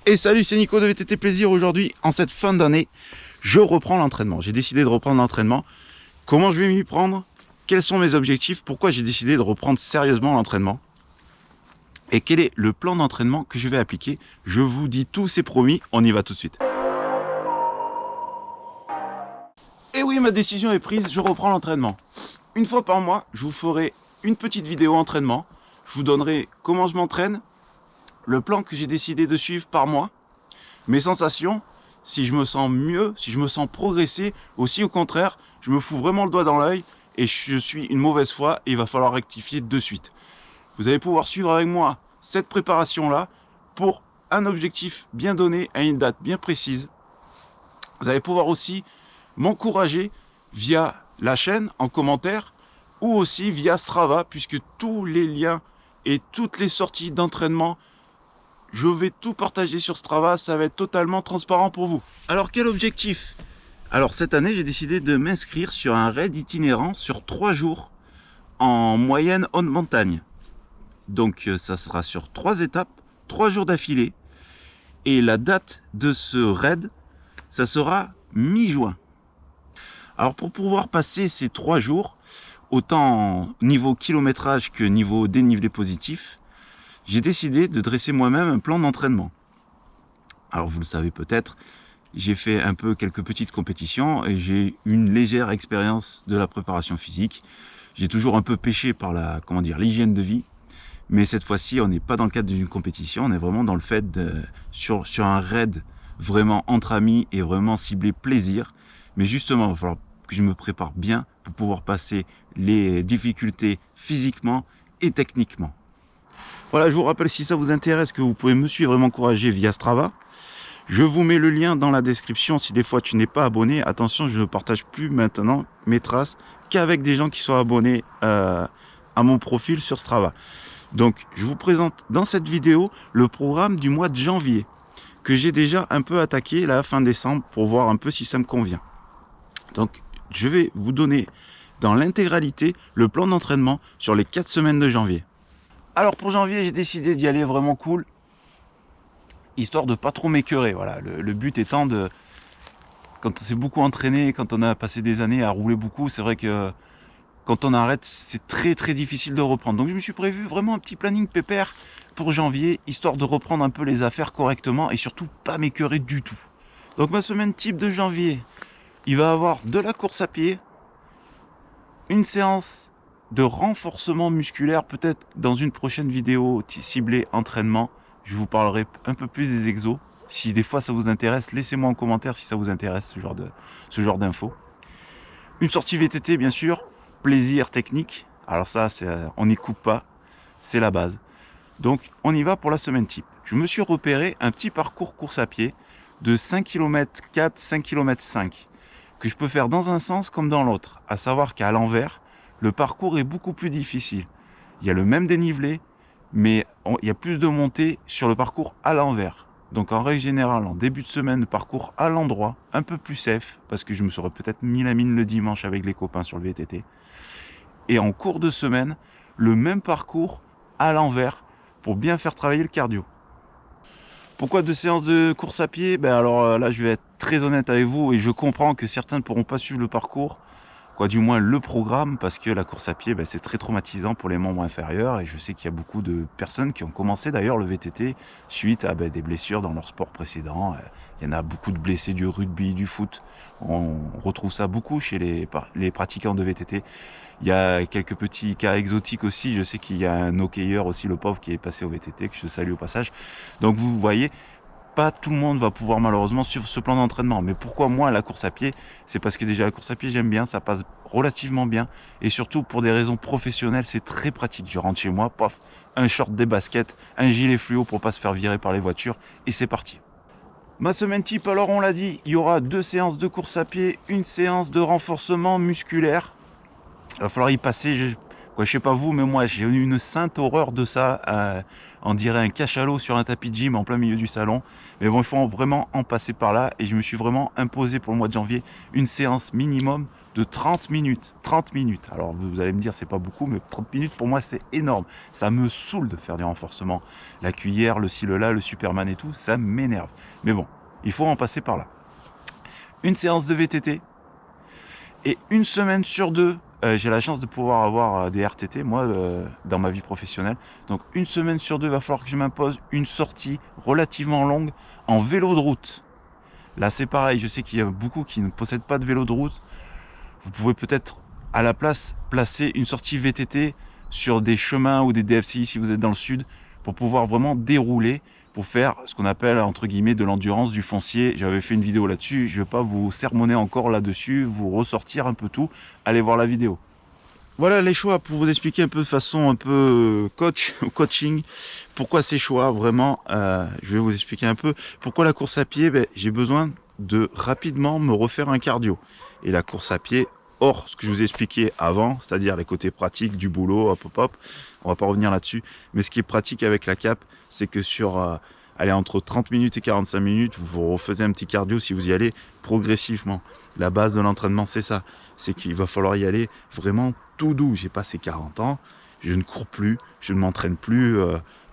Et salut, c'est Nico de VTT Plaisir. Aujourd'hui, en cette fin d'année, je reprends l'entraînement. J'ai décidé de reprendre l'entraînement. Comment je vais m'y prendre? Quels sont mes objectifs? Pourquoi j'ai décidé de reprendre sérieusement l'entraînement? Et quel est le plan d'entraînement que je vais appliquer? Je vous dis tout, c'est promis, on y va tout de suite. Et oui, ma décision est prise, je reprends l'entraînement. Une fois par mois, je vous ferai une petite vidéo entraînement. Je vous donnerai comment je m'entraîne, le plan que j'ai décidé de suivre par mois, mes sensations, si je me sens mieux, si je me sens progresser, aussi au contraire, je me fous vraiment le doigt dans l'œil et je suis une mauvaise foi et il va falloir rectifier de suite. Vous allez pouvoir suivre avec moi cette préparation-là pour un objectif bien donné à une date bien précise. Vous allez pouvoir aussi m'encourager via la chaîne en commentaire ou aussi via Strava, puisque tous les liens et toutes les sorties d'entraînement, je vais tout partager sur Strava, ça va être totalement transparent pour vous. Alors quel objectif? Alors cette année, j'ai décidé de m'inscrire sur un raid itinérant sur 3 jours en moyenne haute montagne. Donc ça sera sur 3 étapes, 3 jours d'affilée. Et la date de ce raid, ça sera mi-juin. Alors pour pouvoir passer ces 3 jours, autant niveau kilométrage que niveau dénivelé positif, j'ai décidé de dresser moi-même un plan d'entraînement. Alors vous le savez peut-être, j'ai fait un peu quelques petites compétitions et j'ai une légère expérience de la préparation physique. J'ai toujours un peu pêché par l'hygiène de vie, mais cette fois-ci on n'est pas dans le cadre d'une compétition, on est vraiment dans le fait sur un raid vraiment entre amis et vraiment ciblé plaisir. Mais justement, il va falloir que je me prépare bien pour pouvoir passer les difficultés physiquement et techniquement. Voilà, je vous rappelle, si ça vous intéresse, que vous pouvez me suivre et m'encourager via Strava. Je vous mets le lien dans la description. Si des fois tu n'es pas abonné, attention, je ne partage plus maintenant mes traces qu'avec des gens qui sont abonnés à mon profil sur Strava. Donc, je vous présente dans cette vidéo le programme du mois de janvier, que j'ai déjà un peu attaqué la fin décembre pour voir un peu si ça me convient. Donc, je vais vous donner dans l'intégralité le plan d'entraînement sur les 4 semaines de janvier. Alors pour janvier, j'ai décidé d'y aller vraiment cool, histoire de pas trop m'écœurer. Voilà, le but étant de, quand on s'est beaucoup entraîné, quand on a passé des années à rouler beaucoup, c'est vrai que quand on arrête, c'est très très difficile de reprendre. Donc je me suis prévu vraiment un petit planning pépère pour janvier, histoire de reprendre un peu les affaires correctement et surtout pas m'écœurer du tout. Donc ma semaine type de janvier, il va avoir de la course à pied, une séance de renforcement musculaire, peut-être dans une prochaine vidéo ciblée entraînement, je vous parlerai un peu plus des exos. Si des fois ça vous intéresse, laissez-moi en commentaire si ça vous intéresse ce genre d'infos. Une sortie VTT bien sûr, plaisir technique. Alors ça, on n'y coupe pas, c'est la base. Donc on y va pour la semaine type. Je me suis repéré un petit parcours course à pied de 5 km 4, 5 km 5 que je peux faire dans un sens comme dans l'autre. À savoir qu'à l'envers, le parcours est beaucoup plus difficile. Il y a le même dénivelé, mais il y a plus de montée sur le parcours à l'envers. Donc en règle générale, en début de semaine, le parcours à l'endroit, un peu plus safe, parce que je me serais peut-être mis la mine le dimanche avec les copains sur le VTT. Et en cours de semaine, le même parcours à l'envers, pour bien faire travailler le cardio. Pourquoi 2 séances de course à pied? Alors là, je vais être très honnête avec vous, et je comprends que certains ne pourront pas suivre le parcours, du moins le programme, parce que la course à pied, c'est très traumatisant pour les membres inférieurs, et je sais qu'il y a beaucoup de personnes qui ont commencé d'ailleurs le VTT suite à des blessures dans leur sport précédent. Il y en a beaucoup de blessés du rugby, du foot, on retrouve ça beaucoup chez les pratiquants de VTT. Il y a quelques petits cas exotiques aussi, je sais qu'il y a un hockeyeur aussi, le pauvre, qui est passé au VTT, que je salue au passage. Donc vous voyez, pas tout le monde va pouvoir malheureusement suivre ce plan d'entraînement. Mais pourquoi moi la course à pied? C'est parce que déjà la course à pied j'aime bien, ça passe relativement bien. Et surtout pour des raisons professionnelles, c'est très pratique. Je rentre chez moi, pof, un short, des baskets, un gilet fluo pour pas se faire virer par les voitures et c'est parti. Ma semaine type, alors on l'a dit, il y aura 2 séances de course à pied, une séance de renforcement musculaire. Il va falloir y passer, je sais pas vous, mais moi j'ai eu une sainte horreur de ça. On dirait un cachalot sur un tapis de gym en plein milieu du salon. Mais bon, il faut vraiment en passer par là. Et je me suis vraiment imposé pour le mois de janvier une séance minimum de 30 minutes. 30 minutes. Alors vous allez me dire, c'est pas beaucoup, mais 30 minutes pour moi, c'est énorme. Ça me saoule de faire du renforcement. La cuillère, le ci, le là, le Superman et tout, ça m'énerve. Mais bon, il faut en passer par là. Une séance de VTT. Et une semaine sur deux, j'ai la chance de pouvoir avoir des RTT, moi, dans ma vie professionnelle. Donc une semaine sur deux, il va falloir que je m'impose une sortie relativement longue en vélo de route. Là, c'est pareil, je sais qu'il y a beaucoup qui ne possèdent pas de vélo de route. Vous pouvez peut-être, à la place, placer une sortie VTT sur des chemins ou des DFCI si vous êtes dans le sud, pour pouvoir vraiment dérouler, pour faire ce qu'on appelle, entre guillemets, de l'endurance, du foncier. J'avais fait une vidéo là-dessus, je ne vais pas vous sermonner encore là-dessus, vous ressortir un peu tout, allez voir la vidéo. Voilà les choix pour vous expliquer un peu de façon un peu coaching, pourquoi ces choix, vraiment, je vais vous expliquer un peu. Pourquoi la course à pied, j'ai besoin de rapidement me refaire un cardio. Et la course à pied, hors ce que je vous ai expliqué avant, c'est-à-dire les côtés pratiques du boulot, hop hop hop, on va pas revenir là-dessus, mais ce qui est pratique avec la cape, c'est que sur allez, entre 30 minutes et 45 minutes, vous refaisez un petit cardio si vous y allez progressivement. La base de l'entraînement, c'est ça, c'est qu'il va falloir y aller vraiment tout doux. J'ai passé 40 ans, je ne cours plus, je ne m'entraîne plus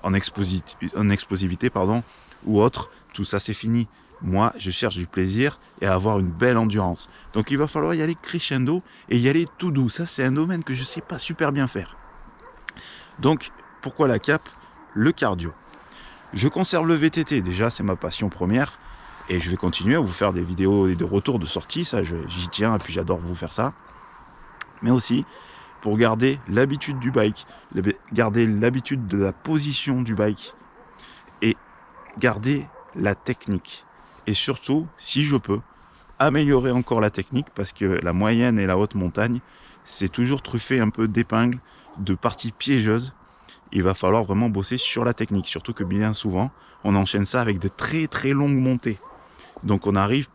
en explosivité, pardon, ou autre, tout ça c'est fini. Moi, je cherche du plaisir et à avoir une belle endurance. Donc il va falloir y aller crescendo et y aller tout doux. Ça, c'est un domaine que je ne sais pas super bien faire. Donc, pourquoi la cape? Le cardio. Je conserve le VTT, déjà, c'est ma passion première. Et je vais continuer à vous faire des vidéos et des retours de sortie. Ça, j'y tiens et puis j'adore vous faire ça. Mais aussi, pour garder l'habitude du bike, garder l'habitude de la position du bike et garder la technique. Et surtout, si je peux, améliorer encore la technique parce que la moyenne et la haute montagne, c'est toujours truffé un peu d'épingles, de parties piégeuses. Il va falloir vraiment bosser sur la technique, surtout que bien souvent, on enchaîne ça avec de très très longues montées. Donc on arrive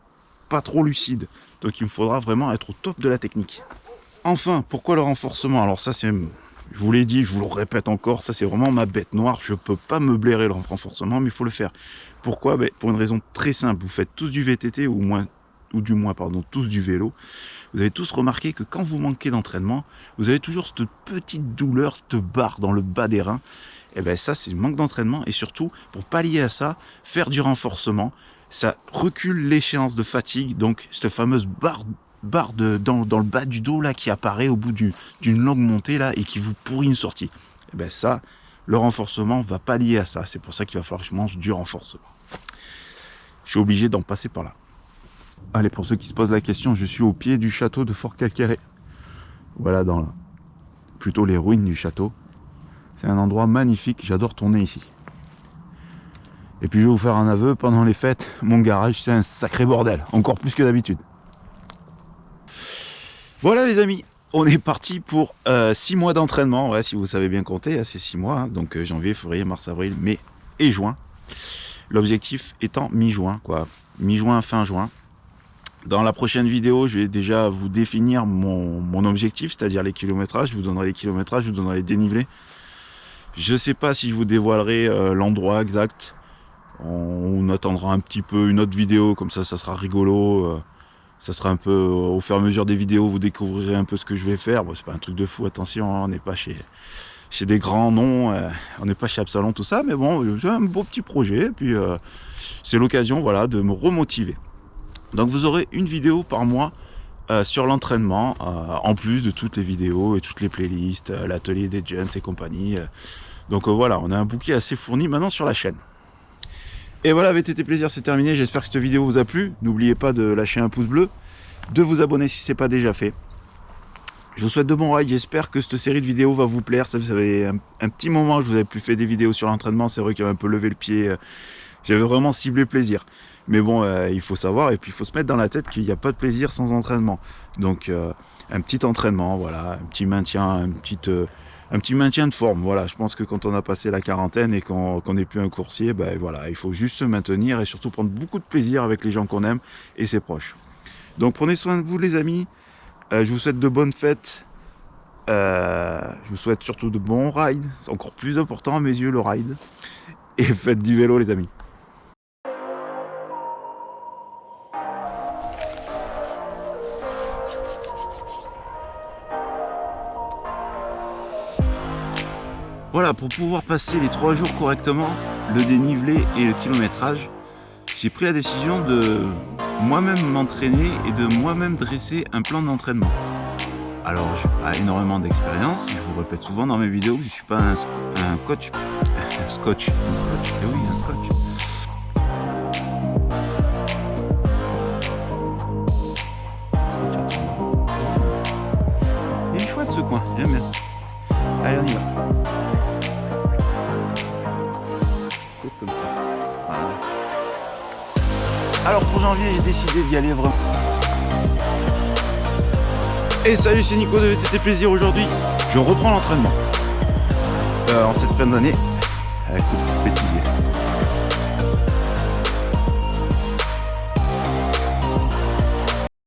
pas trop lucide. Donc il me faudra vraiment être au top de la technique. Enfin, pourquoi le renforcement? Alors ça, c'est, je vous l'ai dit, je vous le répète encore, ça c'est vraiment ma bête noire. Je peux pas me blairer le renforcement, mais il faut le faire. Pourquoi? Pour une raison très simple. Vous faites tous du VTT ou du moins tous du vélo. Vous avez tous remarqué que quand vous manquez d'entraînement, vous avez toujours cette petite douleur, cette barre dans le bas des reins. Et bien ça, c'est le manque d'entraînement. Et surtout, pour pallier à ça, faire du renforcement, ça recule l'échéance de fatigue. Donc cette fameuse barre dans le bas du dos là qui apparaît au bout d'une longue montée là et qui vous pourrit une sortie. Et bien ça, le renforcement va pallier à ça. C'est pour ça qu'il va falloir que je mange du renforcement. Je suis obligé d'en passer par là. Allez, pour ceux qui se posent la question, je suis au pied du château de Fort Calcaret. Voilà, plutôt les ruines du château. C'est un endroit magnifique, j'adore tourner ici. Et puis je vais vous faire un aveu, pendant les fêtes, mon garage c'est un sacré bordel, encore plus que d'habitude. Voilà les amis, on est parti pour 6 mois d'entraînement, ouais, si vous savez bien compter, hein, c'est 6 mois, hein, donc janvier, février, mars, avril, mai et juin. L'objectif étant mi-juin, quoi, mi-juin, fin juin. Dans la prochaine vidéo, je vais déjà vous définir mon objectif, c'est-à-dire les kilométrages. Je vous donnerai les kilométrages, je vous donnerai les dénivelés. Je ne sais pas si je vous dévoilerai l'endroit exact. On attendra un petit peu une autre vidéo, comme ça sera rigolo. Ça sera un peu, au fur et à mesure des vidéos, vous découvrirez un peu ce que je vais faire. Bon, c'est pas un truc de fou, attention, hein, on n'est pas chez des grands noms, on n'est pas chez Absalon, tout ça. Mais bon, c'est un beau petit projet. Et puis, c'est l'occasion, voilà, de me remotiver. Donc vous aurez une vidéo par mois sur l'entraînement, en plus de toutes les vidéos et toutes les playlists, l'atelier des Gens et compagnie. Donc voilà, on a un bouquet assez fourni maintenant sur la chaîne. Et voilà, VTT Plaisir, c'est terminé. J'espère que cette vidéo vous a plu. N'oubliez pas de lâcher un pouce bleu, de vous abonner si ce n'est pas déjà fait. Je vous souhaite de bons rides. J'espère que cette série de vidéos va vous plaire. Ça fait un petit moment que je vous avais plus fait des vidéos sur l'entraînement. C'est vrai qu'il y avait un peu levé le pied. J'avais vraiment ciblé plaisir. Mais bon, il faut savoir et puis il faut se mettre dans la tête qu'il n'y a pas de plaisir sans entraînement. Donc un petit entraînement, voilà, un petit maintien, un petit maintien de forme. Voilà, je pense que quand on a passé la quarantaine et qu'on n'est plus un coursier, ben voilà, il faut juste se maintenir et surtout prendre beaucoup de plaisir avec les gens qu'on aime et ses proches. Donc prenez soin de vous les amis. Je vous souhaite de bonnes fêtes. Je vous souhaite surtout de bons rides. C'est encore plus important à mes yeux, le ride. Et faites du vélo, les amis. Voilà, pour pouvoir passer les 3 jours correctement, le dénivelé et le kilométrage, j'ai pris la décision de moi-même m'entraîner et de moi-même dresser un plan d'entraînement. Alors, je n'ai pas énormément d'expérience, je vous répète souvent dans mes vidéos que je ne suis pas un coach. Un scotch. Eh oui, un scotch. Il est chouette ce coin, j'aime bien. Allez, on y va. Comme ça. Voilà. Alors pour janvier, j'ai décidé d'y aller vraiment. Et salut, c'est Nico de VTT Plaisir. Aujourd'hui, je reprends l'entraînement en cette fin d'année avec le petit bêtisier.